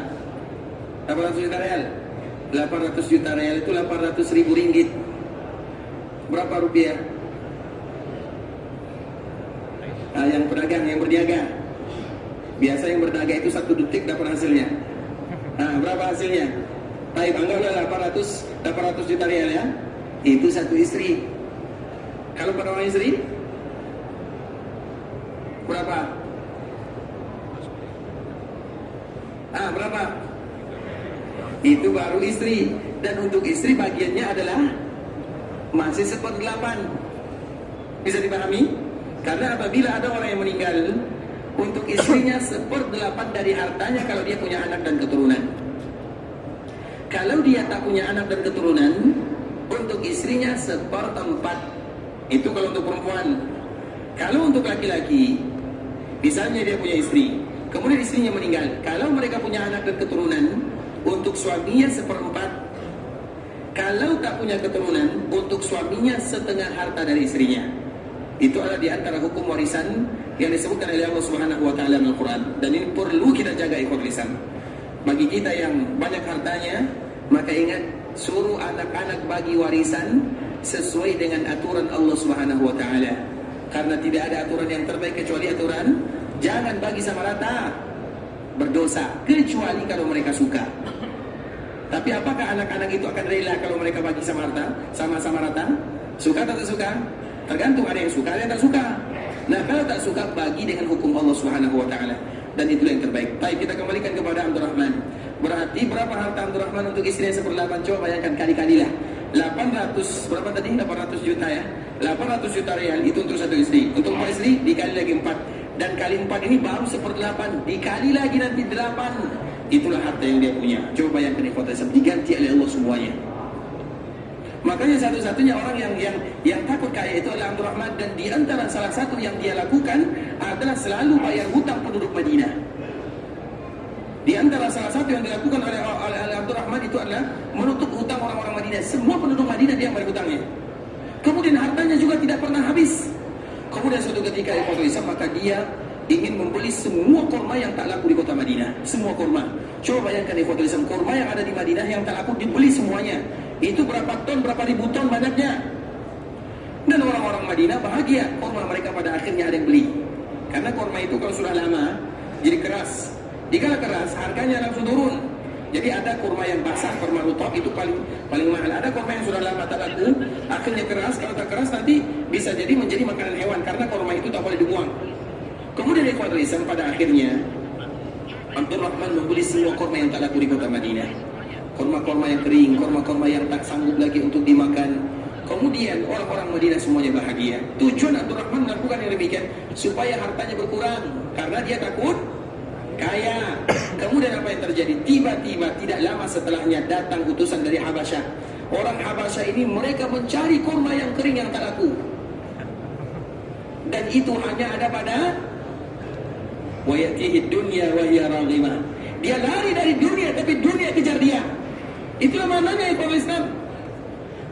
[SPEAKER 1] 800 juta riyal. 800 juta riyal itu 800.000 ringgit. Berapa rupiah? Nah, yang pedagang, yang berniaga. Biasa yang berniaga itu 1 detik dapat hasilnya. Nah, berapa hasilnya? Baik, anggaplah 800 juta riyal ya. Itu satu istri. Kalau pada orang istri berapa? Berapa? Itu baru istri. Dan untuk istri bagiannya adalah masih 1/8. Bisa dipahami? Karena apabila ada orang yang meninggal, untuk istrinya 1/8 dari hartanya kalau dia punya anak dan keturunan. Kalau dia tak punya anak dan keturunan, untuk istrinya 1/4. Itu kalau untuk perempuan. Kalau untuk laki-laki, misalnya dia punya istri, kemudian istrinya meninggal, kalau mereka punya anak dan keturunan, untuk suaminya seperempat. Kalau tak punya keturunan, untuk suaminya setengah harta dari istrinya. Itu adalah di antara hukum warisan yang disebutkan oleh Allah Subhanahu wa taala dalam Al-Qur'an, dan ini perlu kita jaga ikhwat lisan. Bagi kita yang banyak hartanya, maka ingat, suruh anak-anak bagi warisan sesuai dengan aturan Allah Subhanahu wa taala. Karena tidak ada aturan yang terbaik kecuali aturan jangan bagi sama rata, berdosa, kecuali kalau mereka suka. Tapi apakah anak-anak itu akan rela kalau mereka bagi sama-sama rata? Suka atau tak suka? Tergantung, ada yang suka, ada yang tak suka. Nah, kalau tak suka, bagi dengan hukum Allah Subhanahu wa taala, dan itulah yang terbaik. Baik, kita kembalikan kepada Abdurrahman. Berarti berapa harta Abdurrahman untuk istrinya seperlapan? Coba bayangkan, kali-kalilah 800, berapa tadi? 800 juta ya. 800 juta real itu untuk satu istri. Untuk 4 istri dikali lagi 4, dan kali 4 ini baru 1/8, dikali lagi nanti 8. Itulah harta yang dia punya. Coba bayangkan ikhwat Islam, diganti oleh Allah semuanya. Makanya satu-satunya orang yang takut kaya itu adalah Abdurrahman, dan di antara salah satu yang dia lakukan adalah selalu bayar hutang penduduk Madinah. Di antara salah satu yang dilakukan oleh Abdurrahman itu adalah menutup hutang orang-orang Madinah. Semua penduduk Madinah dia bayar hutangnya. Kemudian hartanya juga tidak pernah habis. Kemudian suatu ketika Islam, maka dia ingin membeli semua kurma yang tak laku di kota Madinah. Semua kurma. Coba bayangkan Islam, kurma yang ada di Madinah yang tak laku dibeli semuanya. Itu berapa ton, berapa ribu ton banyaknya. Dan orang-orang Madinah bahagia, kurma mereka pada akhirnya ada yang beli. Karena kurma itu kalau sudah lama jadi keras. Dikala keras, harganya langsung turun. Jadi ada kurma yang basah, kurma rutab itu paling mahal. Ada kurma yang sudah lama tak laku, akhirnya keras. Kalau tak keras nanti bisa jadi menjadi makanan hewan, karena kurma itu tak boleh dibuang. Kemudian ikhwatul Islam, pada akhirnya Abdurrahman membeli semua kurma yang tak laku di kota Madinah. Kurma-kurma yang kering, kurma-kurma yang tak sanggup lagi untuk dimakan. Kemudian orang-orang Madinah semuanya bahagia. Tujuan Abdurrahman melakukan yang demikian supaya hartanya berkurang, karena dia takut kaya. Kemudian apa yang terjadi? Tiba-tiba tidak lama setelahnya datang utusan dari Habasyah. Orang Habasyah ini mereka mencari kurma yang kering yang tak laku, dan itu hanya ada pada wa yatihi dunya wa hiya raghimah. Dia lari dari dunia, tapi dunia kejar dia. Itulah maknanya ikhwan Islam.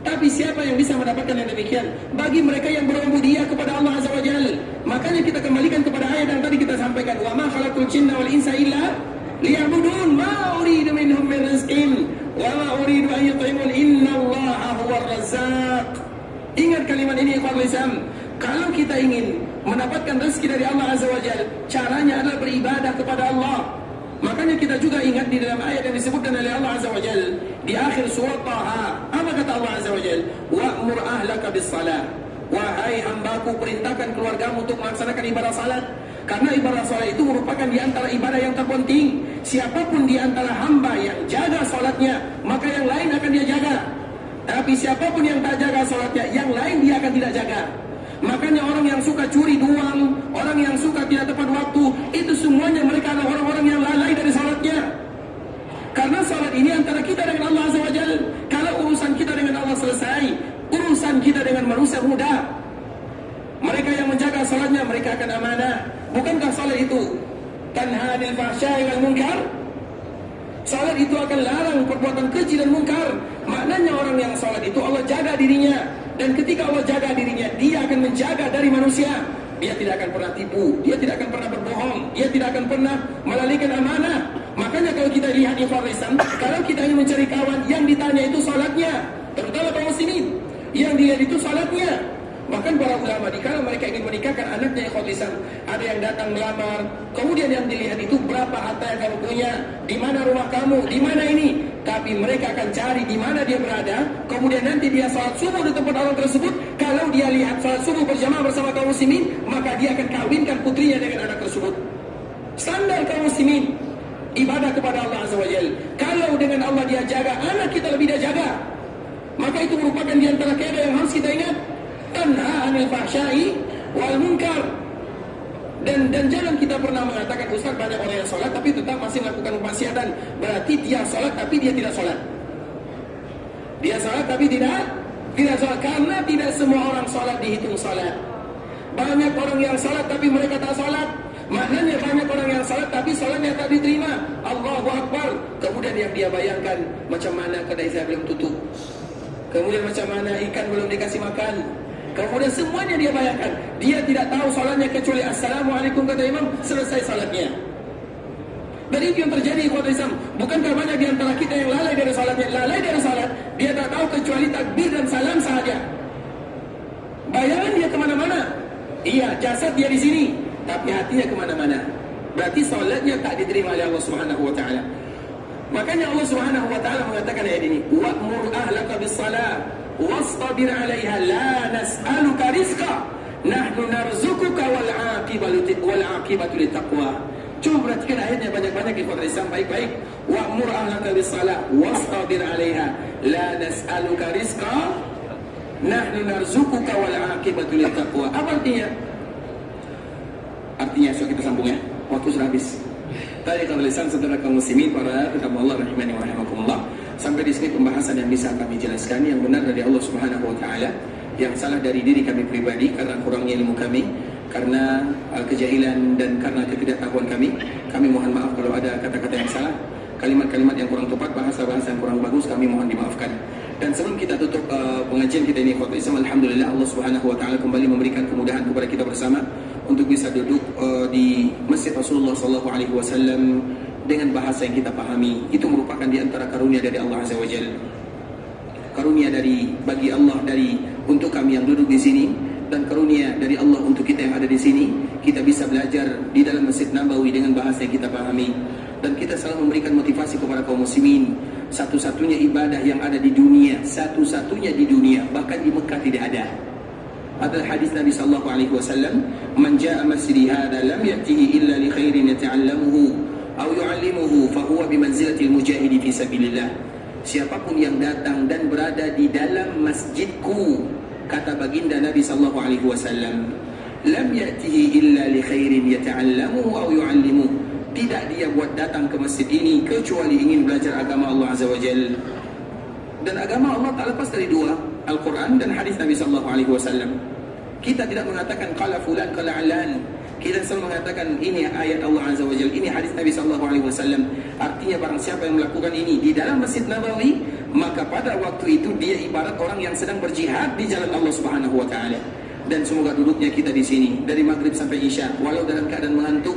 [SPEAKER 1] Tapi siapa yang bisa mendapatkan yang demikian? Bagi mereka yang berubudiyah kepada Allah Azza wa Jalla. Makanya kita kembalikan kepada ayat yang tadi kita sampaikan, wa ma khalaqul jinna wal insa illa liya'budun ma uridu minhum min rizqin wa ma uridu an yut'imun innallaha huwar razzaq. Ingat kalimat ini ikhwan Islam. Kalau kita ingin mendapatkan rezeki dari Allah Azza wa Jalla, caranya adalah beribadah kepada Allah. Makanya kita juga ingat di dalam ayat yang disebutkan oleh Allah Azza wa Jalla di akhir surat Taha. Apa kata Allah Azza wa Jalla? Wa'mur ahlaka bis-shalah. Wahai hambaku, perintahkan keluargamu untuk melaksanakan ibadah salat. Karena ibadah salat itu merupakan di antara ibadah yang terpenting. Siapapun di antara hamba yang jaga salatnya, maka yang lain akan dia jaga. Tapi siapapun yang tak jaga salatnya, yang lain dia akan tidak jaga. Makanya orang yang suka curi uang, orang yang suka tidak tepat waktu, itu semuanya mereka adalah orang-orang yang lalai dari salatnya. Karena salat ini antara kita dengan Allah Azza wa Jalla. Kalau urusan kita dengan Allah selesai, urusan kita dengan manusia mudah. Mereka yang menjaga salatnya, mereka akan amanah. Bukankah salat itu tanha 'anil fahsya'i wal munkar? Salat itu akan larang perbuatan keji dan munkar. Maknanya orang yang salat itu Allah jaga dirinya. Dan ketika Allah jaga dirinya, dia akan menjaga dari manusia. Dia tidak akan pernah tipu, dia tidak akan pernah berbohong, dia tidak akan pernah melalaikan amanah. Makanya kalau kita lihat di Islam, kalau kita ingin mencari kawan, yang ditanya itu salatnya, terutama kaum muslimin, yang dilihat itu salatnya. Bahkan para ulama, dikala mereka ingin menikahkan anaknya ikhwat Islam, ada yang datang melamar, kemudian yang dilihat itu berapa harta yang kamu punya, di mana rumah kamu, di mana ini. Tapi mereka akan cari di mana dia berada, kemudian nanti dia salat subuh di tempat orang tersebut. Kalau dia lihat salat subuh berjamaah bersama kaum muslimin, maka dia akan kawinkan putrinya dengan anak tersebut. Standar kaum muslimin, ibadah kepada Allah Azza wa Jalla. Kalau dengan Allah dia jaga, anak kita lebih dia jaga. Maka itu merupakan di antara kaidah yang harus kita ingat. Tanha 'anil fahsya'i wal munkar. Dan jangan kita pernah mengatakan, Ustaz, banyak orang yang sholat tapi tetap masih melakukan kemaksiatan. Berarti dia sholat tapi dia tidak sholat. Dia sholat tapi tidak Tidak solat karena tidak semua orang solat dihitung solat. Banyak orang yang solat tapi mereka tak solat. Maknanya banyak orang yang salat tapi salatnya tak diterima. Allahu Akbar. Kemudian yang dia bayangkan, macam mana kedai saya belum tutup, kemudian macam mana ikan belum dikasih makan, kemudian semuanya dia bayangkan. Dia tidak tahu salatnya kecuali Assalamualaikum kata imam, selesai salatnya. Dan itu yang terjadi ikhwatul Islam. Bukankah banyak di antara kita yang lalai dari salatnya? Lalai dari salat, dia tak tahu kecuali takbir dan salam sahaja. Bayangan dia kemana-mana. Iya, jasad dia di sini, tapi hatinya kemana-mana. Berarti salatnya tak diterima oleh Allah Subhanahu wa taala. Makanya Allah Subhanahu wa taala mengatakan ayat ini, "Wa'mur ahlaka bis-shalah wastabir 'alaiha la nas'aluka rizqa nahnu narzuquka wal 'aqibatu lit-taqwa." Coba perhatikan ayatnya banyak-banyak ikhwan Islam baik-baik. Wa'mur ahlaka bis-shalah wastabir 'alaiha la nas'aluka rizqa nahnu narzuquka wal 'aqibatu lit-taqwa. Apa artinya? Artinya, so kita sambung ya. Waktu sudah habis. Tadi kalau lisan saudara kaum muslimin para tetamu Allah rahimani wa rahimakumullah. Sampai di sini pembahasan yang bisa kami jelaskan. Yang benar dari Allah Subhanahu wa taala, yang salah dari diri kami pribadi karena kurangnya ilmu kami, karena kejahilan dan karena ketidaktahuan kami. Kami mohon maaf kalau ada kata-kata yang salah, kalimat-kalimat yang kurang tepat, bahasa-bahasa yang kurang bagus, kami mohon dimaafkan. Dan sebelum kita tutup pengajian kita ini, alhamdulillah Allah Subhanahu wa taala kembali memberikan kemudahan kepada kita bersama untuk bisa duduk di Masjid Rasulullah SAW dengan bahasa yang kita pahami. Itu merupakan di antara karunia dari Allah Azza wa Jalla. Karunia bagi Allah untuk kami yang duduk di sini, dan karunia dari Allah untuk kita yang ada di sini. Kita bisa belajar di dalam Masjid Nabawi dengan bahasa yang kita pahami, dan kita selalu memberikan motivasi kepada kaum muslimin. Satu-satunya ibadah yang ada di dunia, satu-satunya di dunia, bahkan di Mekah tidak ada, adalah hadis Nabi sallallahu alaihi wasallam, "Man jaa'a masjidi hadza lam ya'tihi illa li khairin yata'allamuhu aw yu'allimuhu fa huwa bi manzilatil mujahidi fi sabilillah." Siapapun yang datang dan berada di dalam masjidku, kata baginda Nabi sallallahu alaihi wasallam, lam ya'tihi illa li khairin yata'allamuhu aw yu'allimuhu. Tidak dia buat datang ke masjid ini kecuali ingin belajar agama Allah Azza wa Jalla. Dan agama Allah tak lepas dari dua, Al-Quran dan hadis Nabi sallallahu alaihi wasallam. Kita tidak mengatakan qala fulan qala alan. Kita selalu mengatakan ini ayat Allah Azza wa Jalla, ini hadis Nabi sallallahu alaihi wasallam. Artinya barang siapa yang melakukan ini di dalam Masjid Nabawi, maka pada waktu itu dia ibarat orang yang sedang berjihad di jalan Allah Subhanahu wa taala. Dan semoga duduknya kita di sini dari maghrib sampai isya, walau dalam keadaan mengantuk,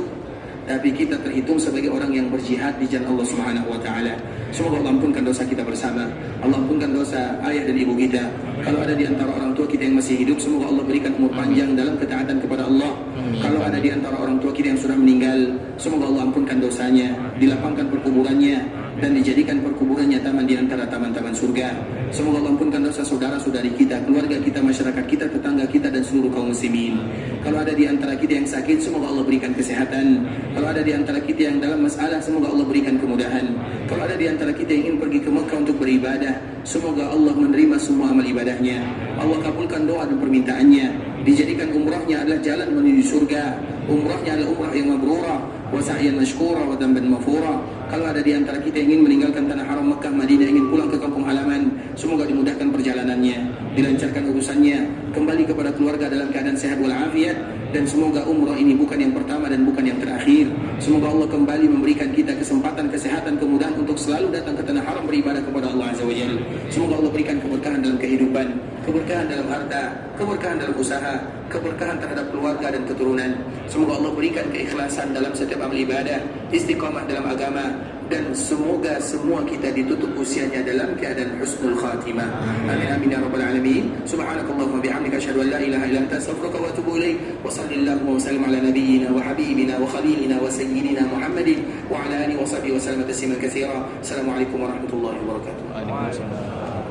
[SPEAKER 1] tapi kita terhitung sebagai orang yang berjihad di jalan Allah Subhanahu wa taala. Semoga Allah ampunkan dosa kita bersama. Allah ampunkan dosa ayah dan ibu kita. Kalau ada di antara orang tua kita yang masih hidup, semoga Allah berikan umur panjang dalam ketaatan kepada Allah. Kalau ada di antara orang tua kita yang sudah meninggal, semoga Allah ampunkan dosanya, dilapangkan perkuburannya, dan dijadikan perkuburannya taman di antara taman-taman surga. Semoga Allah ampunkan dosa saudara-saudari kita, keluarga kita, masyarakat kita, tetangga kita, dan seluruh kaum muslimin. Kalau ada di antara kita yang sakit, semoga Allah berikan kesehatan. Kalau ada di antara kita yang dalam masalah, semoga Allah berikan kemudahan. Kalau ada di antara kita yang ingin pergi ke Mekah untuk beribadah, semoga Allah menerima semua amal ibadahnya. Allah kabulkan doa dan permintaannya. Dijadikan umrahnya adalah jalan menuju surga. Umrahnya adalah umrah yang mabrurah, wa sa'yan mashkura, wa dhanban mafura. Kalau ada di antara kita yang ingin meninggalkan tanah haram Mekah, Madinah, ingin pulang ke kampung halaman, semoga dimudahkan perjalanannya, dilancarkan urusannya, kembali kepada keluarga dalam keadaan sehat walafiat, dan semoga umrah ini bukan yang pertama dan bukan yang terakhir. Semoga Allah kembali memberikan kita kesempatan, kesehatan, kemudahan untuk selalu datang ke tanah haram beribadah kepada Allah Azza wa Jalla. Semoga Allah berikan keberkahan dalam kehidupan, keberkahan dalam harta, keberkahan dalam usaha, keberkahan terhadap keluarga dan keturunan. Semoga Allah berikan keikhlasan dalam setiap amal ibadah, istiqamah dalam agama, dan semoga semua kita ditutup usianya dalam keadaan husnul khatimah. Amin amin ya rabbal alamin. Subhanakallahumma bihamdika asyhadu an la ilaha illa anta astaghfiruka wa atubu ilaik. Wa sallallahu wa sallim ala nabiyyina wa habibina wa khalilina wa sayyidina Muhammadin wa ala alihi wa sahbihi wa sallam tasliman katsira. Assalamualaikum warahmatullahi wabarakatuh.
[SPEAKER 2] Waalaikumsalam.